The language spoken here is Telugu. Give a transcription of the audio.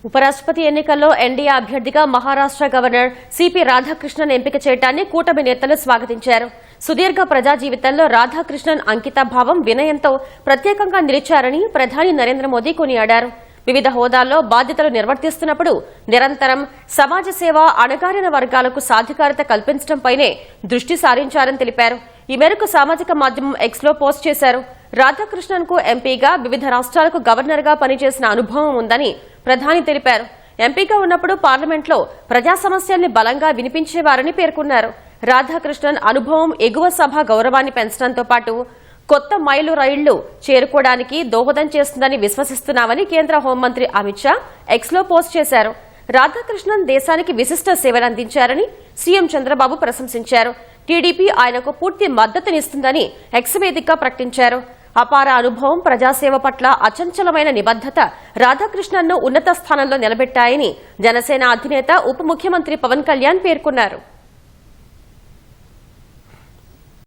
ఉపరాష్ట్రపతి ఎన్నికల్లో ఎన్డీఏ అభ్యర్థిగా మహారాష్ట్ర గవర్నర్ సిపి రాధాకృష్ణన్ ఎంపిక చేయడాన్ని కూటమి నేతలు స్వాగతించారు. సుదీర్ఘ ప్రజా జీవితంలో రాధాకృష్ణన్ అంకితభావం, వినయంతో ప్రత్యేకంగా నిలిచారని ప్రధాని నరేంద్ర మోదీ కొనియాడారు. వివిధ హోదాల్లో బాధ్యతలు నిర్వర్తిస్తున్నప్పుడు నిరంతరం సమాజ సేవ, అణగారిన వర్గాలకు సాధికారత కల్పించడంపైనే దృష్టి సారించారని తెలిపారు. ఈ మేరకు సామాజిక మాధ్యమం ఎక్స్లో పోస్ట్ చేశారు. రాధాకృష్ణన్ కు ఎంపీగా వివిధ రాష్ట్రాలకు గవర్నర్ గా పనిచేసిన అనుభవం ఉందని ప్రధాని తెలిపారు. ఎంపీగా ఉన్నప్పుడు పార్లమెంట్లో ప్రజా సమస్యల్ని బలంగా వినిపించేవారని పేర్కొన్నారు. రాధాకృష్ణన్ అనుభవం ఎగువ సభ గౌరవాన్ని పెంచడంతో పాటు కొత్త మైలు రైళ్లు చేరుకోవడానికి దోహదం చేస్తుందని విశ్వసిస్తున్నామని కేంద్ర హోంమంత్రి అమిత్ షా ఎక్స్లో పోస్ట్ చేశారు. రాధాకృష్ణన్ దేశానికి విశిష్ట సేవలందించారని సీఎం చంద్రబాబు ప్రశంసించారు. టీడీపీ ఆయనకు పూర్తి మద్దతునిస్తుందని ఎక్స్ వేదికగా ప్రకటించారు. అపార అనుభవం, ప్రజాసేవ పట్ల అచంచలమైన నిబద్దత రాధాకృష్ణన్ను ఉన్నత స్థానంలో నిలబెట్టాయని జనసేన అధినేత ఉప ముఖ్యమంత్రి పవన్ కళ్యాణ్ పేర్కొన్నారు.